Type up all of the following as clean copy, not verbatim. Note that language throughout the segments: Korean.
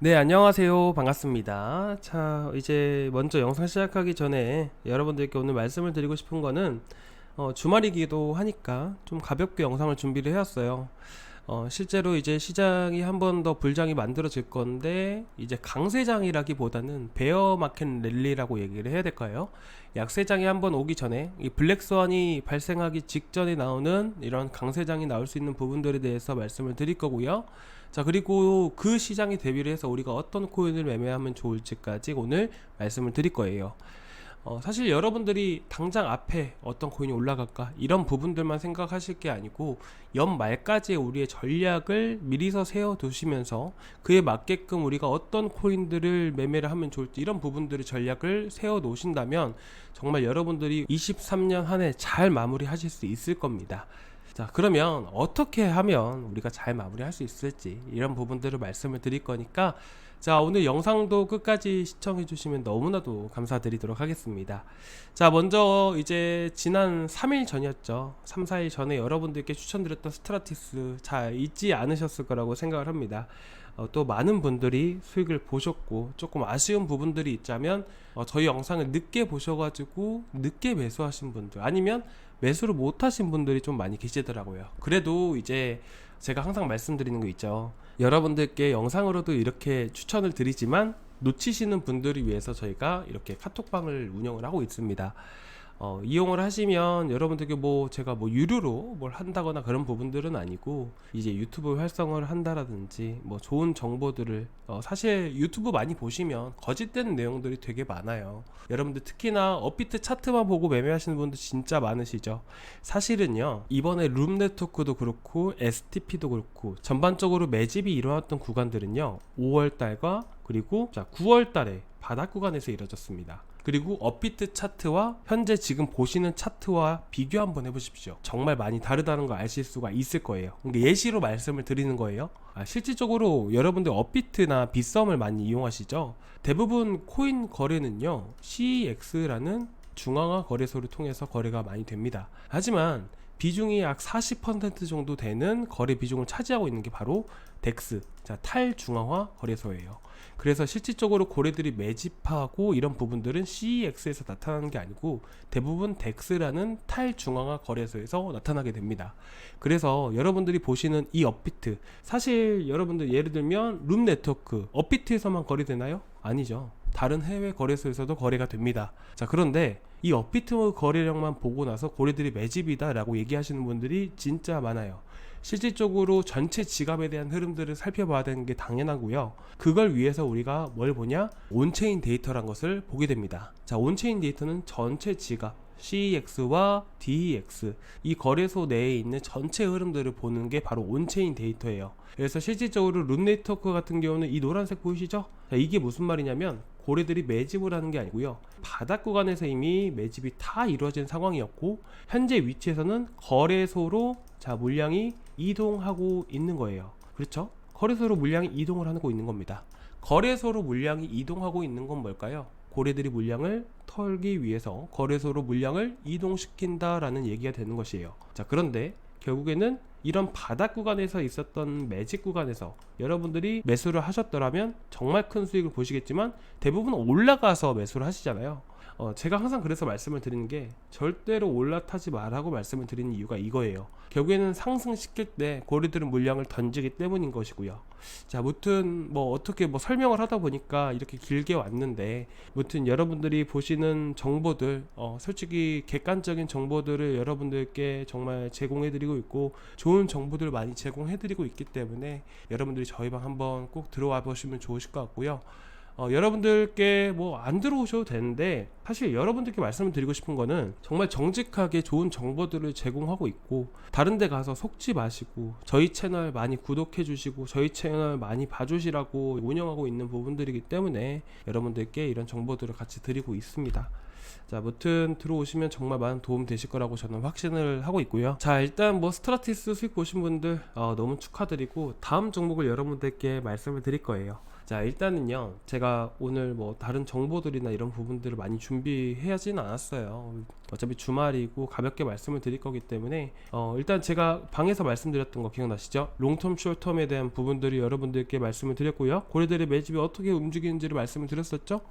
네, 안녕하세요. 반갑습니다. 자, 이제 먼저 영상 시작하기 전에 여러분들께 오늘 말씀을 드리고 싶은 거는 주말이기도 하니까 좀 가볍게 영상을 준비를 해왔어요. 실제로 이제 시장이 한 번 더 불장이 만들어질 건데 이제 강세장이라기보다는 베어 마켓 랠리라고 얘기를 해야 될까요? 약세장이 한 번 오기 전에 이 블랙스완이 발생하기 직전에 나오는 이런 강세장이 나올 수 있는 부분들에 대해서 말씀을 드릴 거고요. 자, 그리고 그 시장에 대비를 해서 우리가 어떤 코인을 매매하면 좋을지까지 오늘 말씀을 드릴 거예요. 사실 여러분들이 당장 앞에 어떤 코인이 올라갈까 이런 부분들만 생각하실 게 아니고 연말까지 우리의 전략을 미리서 세워 두시면서 그에 맞게끔 우리가 어떤 코인들을 매매를 하면 좋을지 이런 부분들의 전략을 세워 놓으신다면 정말 여러분들이 23년 한 해 잘 마무리하실 수 있을 겁니다. 자, 그러면 어떻게 하면 우리가 잘 마무리할 수 있을지 이런 부분들을 말씀을 드릴 거니까, 자, 오늘 영상도 끝까지 시청해 주시면 너무나도 감사드리도록 하겠습니다. 자, 먼저 이제 지난 3일 전이었죠. 3, 4일 전에 여러분들께 추천드렸던 스트라티스 잘 잊지 않으셨을 거라고 생각을 합니다. 또 많은 분들이 수익을 보셨고 조금 아쉬운 부분들이 있자면 저희 영상을 늦게 보셔가지고 늦게 매수하신 분들, 아니면 매수를 못하신 분들이 좀 많이 계시더라고요. 그래도 이제 제가 항상 말씀드리는 거 있죠. 여러분들께 영상으로도 이렇게 추천을 드리지만 놓치시는 분들을 위해서 저희가 이렇게 카톡방을 운영을 하고 있습니다. 이용을 하시면 여러분들께 뭐 제가 뭐 유료로 뭘 한다거나 그런 부분들은 아니고, 이제 유튜브 활성화를 한다라든지 뭐 좋은 정보들을 사실 유튜브 많이 보시면 거짓되는 내용들이 되게 많아요. 여러분들 특히나 업비트 차트만 보고 매매하시는 분들 진짜 많으시죠. 사실은요, 이번에 룸 네트워크도 그렇고 STP도 그렇고 전반적으로 매집이 일어났던 구간들은요 5월달과 그리고 9월달에 바닥 구간에서 이뤄졌습니다. 그리고 업비트 차트와 현재 지금 보시는 차트와 비교 한번 해보십시오. 정말 많이 다르다는 걸 아실 수가 있을 거예요. 그러니까 예시로 말씀을 드리는 거예요. 실질적으로 여러분들 업비트나 빗썸을 많이 이용하시죠. 대부분 코인 거래는요 CEX라는 중앙화 거래소를 통해서 거래가 많이 됩니다. 하지만 비중이 약 40% 정도 되는 거래 비중을 차지하고 있는 게 바로 덱스, 탈중앙화 거래소예요. 그래서 실질적으로 고래들이 매집하고 이런 부분들은 CEX에서 나타나는 게 아니고 대부분 덱스라는 탈중앙화 거래소에서 나타나게 됩니다. 그래서 여러분들이 보시는 이 업비트, 사실 여러분들 예를 들면 룸 네트워크 업비트에서만 거래되나요? 아니죠. 다른 해외 거래소에서도 거래가 됩니다. 자, 그런데 이 업비트 거래량만 보고 나서 고래들이 매집이다 라고 얘기하시는 분들이 진짜 많아요. 실질적으로 전체 지갑에 대한 흐름들을 살펴봐야 되는 게 당연하고요. 그걸 위해서 우리가 뭘 보냐? 온체인 데이터란 것을 보게 됩니다. 자, 온체인 데이터는 전체 지갑 CEX와 DEX, 이 거래소 내에 있는 전체 흐름들을 보는 게 바로 온체인 데이터예요. 그래서 실질적으로 룸 네트워크 같은 경우는 이 노란색 보이시죠? 자, 이게 무슨 말이냐면 고래들이 매집을 하는 게 아니고요, 바닥 구간에서 이미 매집이 다 이루어진 상황이었고 현재 위치에서는 거래소로 물량이 이동하고 있는 거예요. 그렇죠? 거래소로 물량이 이동을 하고 있는 겁니다. 거래소로 물량이 이동하고 있는 건 뭘까요? 고래들이 물량을 털기 위해서 거래소로 물량을 이동시킨다라는 얘기가 되는 것이에요. 자, 그런데 결국에는 이런 바닥 구간에서 있었던 매집 구간에서 여러분들이 매수를 하셨더라면 정말 큰 수익을 보시겠지만 대부분 올라가서 매수를 하시잖아요. 제가 항상 그래서 말씀을 드리는 게 절대로 올라타지 말라고 말씀을 드리는 이유가 이거예요. 결국에는 상승시킬 때 고래들은 물량을 던지기 때문인 것이고요. 자, 무튼 뭐 어떻게 뭐 설명을 하다 보니까 이렇게 길게 왔는데, 무튼 여러분들이 보시는 정보들 솔직히 객관적인 정보들을 여러분들께 정말 제공해드리고 있고 좋은 정보들을 많이 제공해드리고 있기 때문에 여러분들이 저희 방 한번 꼭 들어와 보시면 좋으실 것 같고요. 여러분들께 뭐 안 들어오셔도 되는데 사실 여러분들께 말씀을 드리고 싶은 거는 정말 정직하게 좋은 정보들을 제공하고 있고, 다른 데 가서 속지 마시고 저희 채널 많이 구독해 주시고 저희 채널 많이 봐주시라고 운영하고 있는 부분들이기 때문에 여러분들께 이런 정보들을 같이 드리고 있습니다. 자, 무튼 들어오시면 정말 많은 도움 되실 거라고 저는 확신을 하고 있고요. 자, 일단 뭐 스트라티스 수익 보신 분들 너무 축하드리고 다음 종목을 여러분들께 말씀을 드릴 거예요. 자, 일단은요, 제가 오늘 뭐 다른 정보들이나 이런 부분들을 많이 준비하진 않았어요. 어차피 주말이고 가볍게 말씀을 드릴 거기 때문에 일단 제가 방에서 말씀드렸던 거 기억나시죠? 롱텀, 숏텀에 대한 부분들이 여러분들께 말씀을 드렸고요. 고래들의 매집이 어떻게 움직이는지를 말씀을 드렸었죠?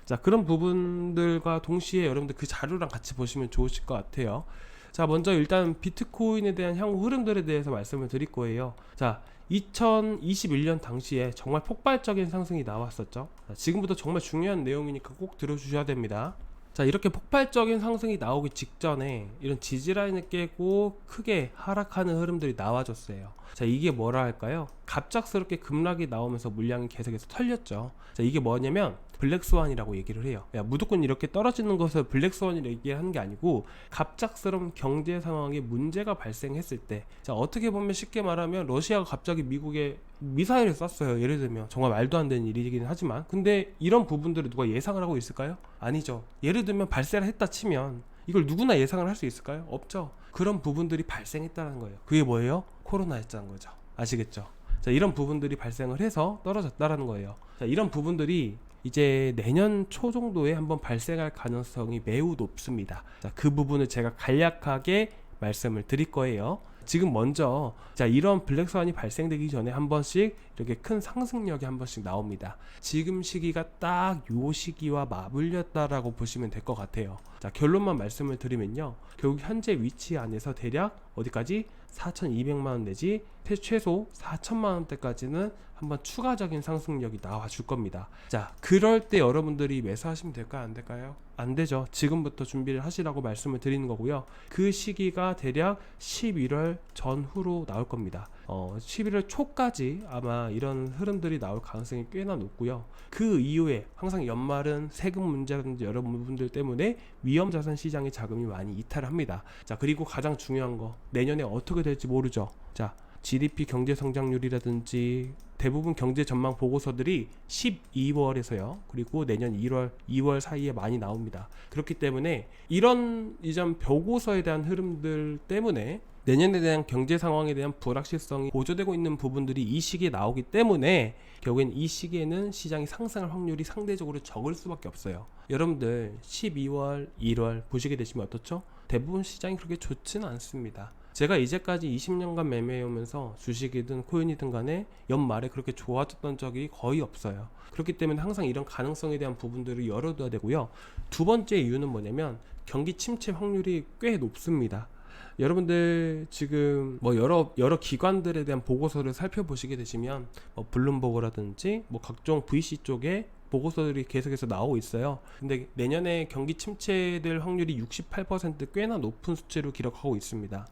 자, 그런 부분들과 동시에 여러분들 그 자료랑 같이 보시면 좋으실 것 같아요. 자, 먼저 일단 비트코인에 대한 향후 흐름들에 대해서 말씀을 드릴 거예요. 자, 2021년 당시에 정말 폭발적인 상승이 나왔었죠. 자, 지금부터 정말 중요한 내용이니까 꼭 들어주셔야 됩니다. 자, 이렇게 폭발적인 상승이 나오기 직전에 이런 지지라인을 깨고 크게 하락하는 흐름들이 나와줬어요. 자, 이게 뭐라 할까요? 갑작스럽게 급락이 나오면서 물량이 계속해서 털렸죠. 자, 이게 뭐냐면 블랙스완이라고 얘기를 해요. 야, 무조건 이렇게 떨어지는 것을 블랙스완이라고 얘기하는 게 아니고 갑작스러운 경제 상황에 문제가 발생했을 때, 자, 어떻게 보면 쉽게 말하면 러시아가 갑자기 미국에 미사일을 쐈어요. 예를 들면 정말 말도 안 되는 일이긴 하지만, 근데 이런 부분들을 누가 예상을 하고 있을까요? 아니죠. 예를 들면 발생을 했다 치면 이걸 누구나 예상을 할 수 있을까요? 없죠. 그런 부분들이 발생했다는 거예요. 그게 뭐예요? 코로나였다는 거죠. 아시겠죠? 자, 이런 부분들이 발생을 해서 떨어졌다라는 거예요. 자, 이런 부분들이 이제 내년 초 정도에 한번 발생할 가능성이 매우 높습니다. 자, 그 부분을 제가 간략하게 말씀을 드릴 거예요. 지금 먼저, 자, 이런 블랙스완이 발생되기 전에 한 번씩 이렇게 큰 상승력이 한 번씩 나옵니다. 지금 시기가 딱 요 시기와 맞물렸다라고 보시면 될 것 같아요. 자, 결론만 말씀을 드리면요, 결국 현재 위치 안에서 대략 어디까지 4,200만원 내지 최소 4,000만원대까지는 한번 추가적인 상승력이 나와 줄 겁니다. 자, 그럴 때 여러분들이 매수하시면 될까요? 안 될까요? 안 되죠. 지금부터 준비를 하시라고 말씀을 드리는 거고요. 그 시기가 대략 11월 전후로 나올 겁니다. 11월 초까지 아마 이런 흐름들이 나올 가능성이 꽤나 높고요. 그 이후에 항상 연말은 세금 문제라든지 여러 부분들 때문에 위험자산 시장의 자금이 많이 이탈합니다. 자, 그리고 가장 중요한 거, 내년에 어떻게 될지 모르죠. 자, GDP 경제 성장률이라든지 대부분 경제 전망 보고서들이 12월에서요, 그리고 내년 1월, 2월 사이에 많이 나옵니다. 그렇기 때문에 이런 이전 보고서에 대한 흐름들 때문에 내년에 대한 경제 상황에 대한 불확실성이 보조되고 있는 부분들이 이 시기에 나오기 때문에 결국엔 이 시기에는 시장이 상승할 확률이 상대적으로 적을 수밖에 없어요. 여러분들 12월, 1월 보시게 되시면 어떻죠? 대부분 시장이 그렇게 좋지는 않습니다. 제가 이제까지 20년간 매매해오면서 주식이든 코인이든 간에 연말에 그렇게 좋아졌던 적이 거의 없어요. 그렇기 때문에 항상 이런 가능성에 대한 부분들을 열어둬야 되고요. 두 번째 이유는 뭐냐면 경기 침체 확률이 꽤 높습니다. 여러분들 지금 뭐 여러 기관들에 대한 보고서를 살펴보시게 되시면 블룸버그라든지 뭐 각종 VC 쪽에 보고서들이 계속해서 나오고 있어요. 근데 내년에 경기 침체될 확률이 68% 꽤나 높은 수치로 기록하고 있습니다.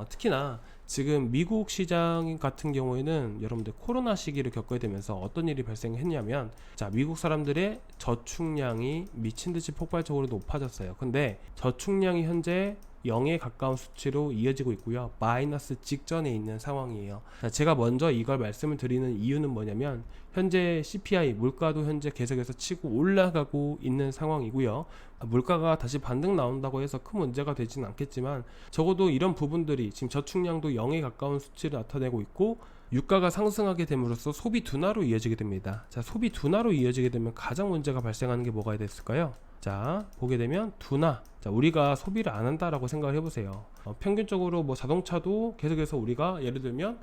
특히나 지금 미국 시장 같은 경우에는 여러분들 코로나 시기를 겪어야 되면서 어떤 일이 발생했냐면, 자, 미국 사람들의 저축량이 미친듯이 폭발적으로 높아졌어요. 근데 저축량이 현재 0에 가까운 수치로 이어지고 있고요. 마이너스 직전에 있는 상황이에요. 자, 제가 먼저 이걸 말씀을 드리는 이유는 뭐냐면, 현재 CPI 물가도 현재 계속해서 치고 올라가고 있는 상황이고요. 물가가 다시 반등 나온다고 해서 큰 문제가 되지는 않겠지만, 적어도 이런 부분들이 지금 저축량도 0에 가까운 수치를 나타내고 있고, 유가가 상승하게 됨으로써 소비 둔화로 이어지게 됩니다. 자, 소비 둔화로 이어지게 되면 가장 문제가 발생하는 게 뭐가 됐을까요? 자, 보게 되면 둔화. 자, 우리가 소비를 안 한다라고 생각을 해보세요. 평균적으로 뭐 자동차도 계속해서 우리가 예를 들면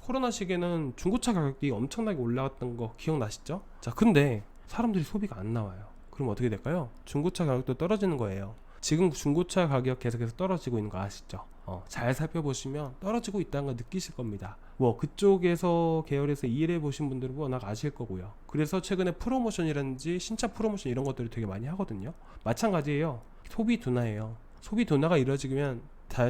코로나 시기에는 중고차 가격이 엄청나게 올라갔던 거 기억나시죠? 자, 근데 사람들이 소비가 안 나와요. 그럼 어떻게 될까요? 중고차 가격도 떨어지는 거예요. 지금 중고차 가격 계속해서 떨어지고 있는 거 아시죠? 잘 살펴보시면 떨어지고 있다는 걸 느끼실 겁니다. 뭐 그쪽에서 계열에서 일해 보신 분들은 워낙 아실 거고요. 그래서 최근에 프로모션이라든지 신차 프로모션 이런 것들을 되게 많이 하거든요. 마찬가지예요. 소비 둔화예요. 소비 둔화가 이루어지면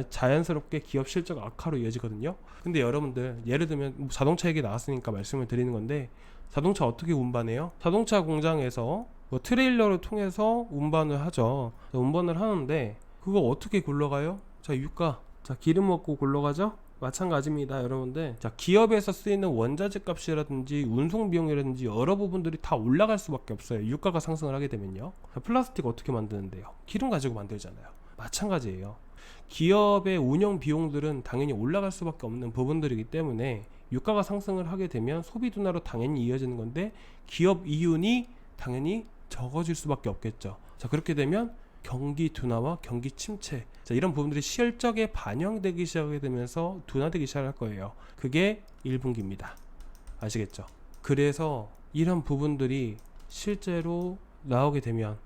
자연스럽게 기업 실적 악화로 이어지거든요. 근데 여러분들 예를 들면 자동차 얘기 나왔으니까 말씀을 드리는 건데, 자동차 어떻게 운반해요? 자동차 공장에서 뭐 트레일러를 통해서 운반을 하죠. 운반을 하는데 그거 어떻게 굴러가요? 자, 유가. 자, 기름 먹고 굴러가죠? 마찬가지입니다, 여러분들. 자, 기업에서 쓰이는 원자재 값이라든지 운송 비용이라든지 여러 부분들이 다 올라갈 수밖에 없어요. 유가가 상승을 하게 되면요. 자, 플라스틱 어떻게 만드는데요? 기름 가지고 만들잖아요. 마찬가지예요. 기업의 운영 비용들은 당연히 올라갈 수밖에 없는 부분들이기 때문에 유가가 상승을 하게 되면 소비 둔화로 당연히 이어지는 건데 기업 이윤이 당연히 적어질 수밖에 없겠죠. 자, 그렇게 되면 경기 둔화와 경기 침체, 자, 이런 부분들이 실적에 반영되기 시작하게 되면서 둔화되기 시작할 거예요. 그게 1분기입니다. 아시겠죠? 그래서 이런 부분들이 실제로 나오게 되면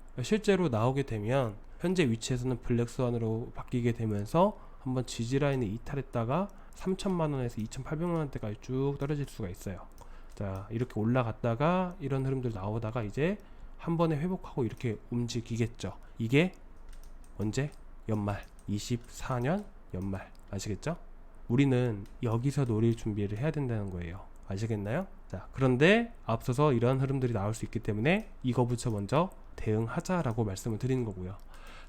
현재 위치에서는 블랙스완으로 바뀌게 되면서 한번 지지라인을 이탈했다가 3천만원에서 2,800만원대까지 쭉 떨어질 수가 있어요. 자, 이렇게 올라갔다가 이런 흐름들 나오다가 이제 한 번에 회복하고 이렇게 움직이겠죠. 이게 언제? 연말, 24년 연말. 아시겠죠? 우리는 여기서 노릴 준비를 해야 된다는 거예요. 아시겠나요? 자, 그런데 앞서서 이런 흐름들이 나올 수 있기 때문에 이거부터 먼저 대응하자라고 말씀을 드리는 거고요.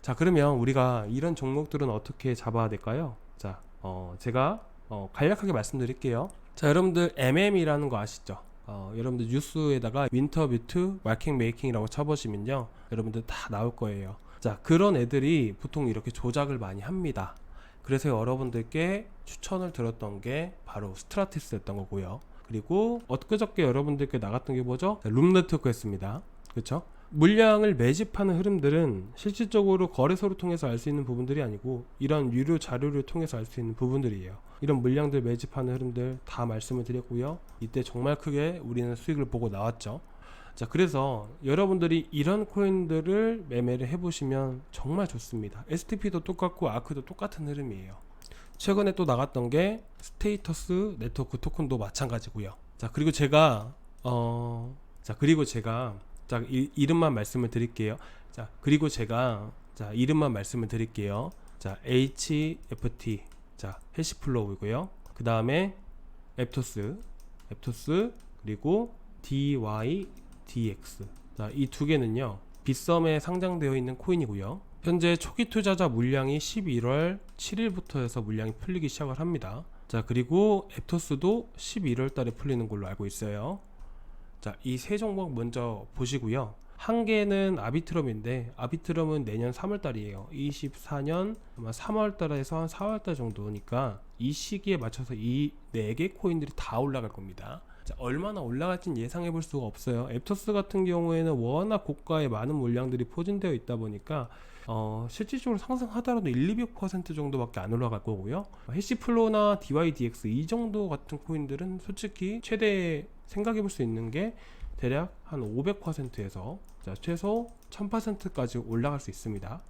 자, 그러면 우리가 이런 종목들은 어떻게 잡아야 될까요? 자, 제가 간략하게 말씀드릴게요. 자, 여러분들 MM이라는 거 아시죠? 여러분들 뉴스에다가 윈터뷰트 마켓 메이킹이라고 쳐보시면요, 여러분들 다 나올 거예요. 자, 그런 애들이 보통 이렇게 조작을 많이 합니다. 그래서 여러분들께 추천을 드렸던 게 바로 스트라티스였던 거고요. 그리고 엊그저께 여러분들께 나갔던 게 뭐죠? 룸네트워크였습니다. 그렇죠? 물량을 매집하는 흐름들은 실질적으로 거래소를 통해서 알 수 있는 부분들이 아니고 이런 유료 자료를 통해서 알 수 있는 부분들이에요. 이런 물량들 매집하는 흐름들 다 말씀을 드렸고요. 이때 정말 크게 우리는 수익을 보고 나왔죠. 자, 그래서 여러분들이 이런 코인들을 매매를 해보시면 정말 좋습니다. STP도 똑같고 아크도 똑같은 흐름이에요. 최근에 또 나갔던 게 스테이터스 네트워크 토큰도 마찬가지고요. 자, 그리고 제가 이름만 말씀을 드릴게요. 자, 그리고 제가 이름만 말씀을 드릴게요. 자, HFT, 자, 해시플로우이고요. 그 다음에 앱토스, 그리고 DYDX. 자, 이 두 개는요, 빗썸에 상장되어 있는 코인이고요. 현재 초기 투자자 물량이 11월 7일부터 해서 물량이 풀리기 시작을 합니다. 자, 그리고 앱토스도 11월 달에 풀리는 걸로 알고 있어요. 자, 이 세 종목 먼저 보시고요. 한 개는 아비트럼인데 아비트럼은 내년 3월달이에요. 24년 아마 3월달에서 한 4월달 정도니까 이 시기에 맞춰서 이 4개 코인들이 다 올라갈 겁니다. 자, 얼마나 올라갈지는 예상해 볼 수가 없어요. 앱토스 같은 경우에는 워낙 고가에 많은 물량들이 포진되어 있다 보니까 실질적으로 상승하더라도 1-200% 정도밖에 안 올라갈 거고요. 해시플로우나 DYDX 이 정도 같은 코인들은 솔직히 최대 생각해 볼 수 있는 게 대략 한 500%에서 최소 1000%까지 올라갈 수 있습니다.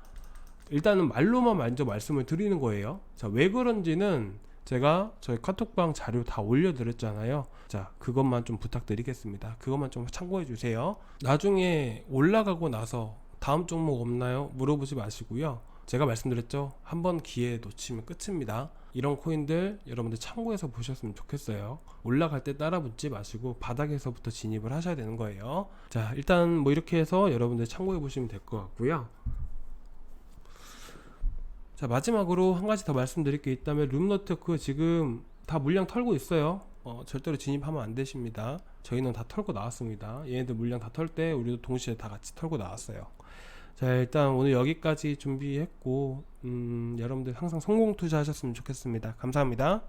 일단은 말로만 먼저 말씀을 드리는 거예요. 자, 왜 그런지는 제가 저희 카톡방 자료 다 올려드렸잖아요. 자, 그것만 좀 부탁드리겠습니다. 그것만 좀 참고해 주세요. 나중에 올라가고 나서 다음 종목 없나요? 물어보지 마시고요. 제가 말씀드렸죠, 한번 기회 놓치면 끝입니다. 이런 코인들 여러분들 참고해서 보셨으면 좋겠어요. 올라갈 때 따라 붙지 마시고 바닥에서부터 진입을 하셔야 되는 거예요. 자, 일단 뭐 이렇게 해서 여러분들 참고해 보시면 될 것 같고요. 자, 마지막으로 한 가지 더 말씀드릴 게 있다면 룸네트워크 지금 다 물량 털고 있어요. 절대로 진입하면 안 되십니다. 저희는 다 털고 나왔습니다. 얘네들 물량 다 털 때 우리도 동시에 다 같이 털고 나왔어요. 자, 일단 오늘 여기까지 준비했고 여러분들 항상 성공 투자하셨으면 좋겠습니다. 감사합니다.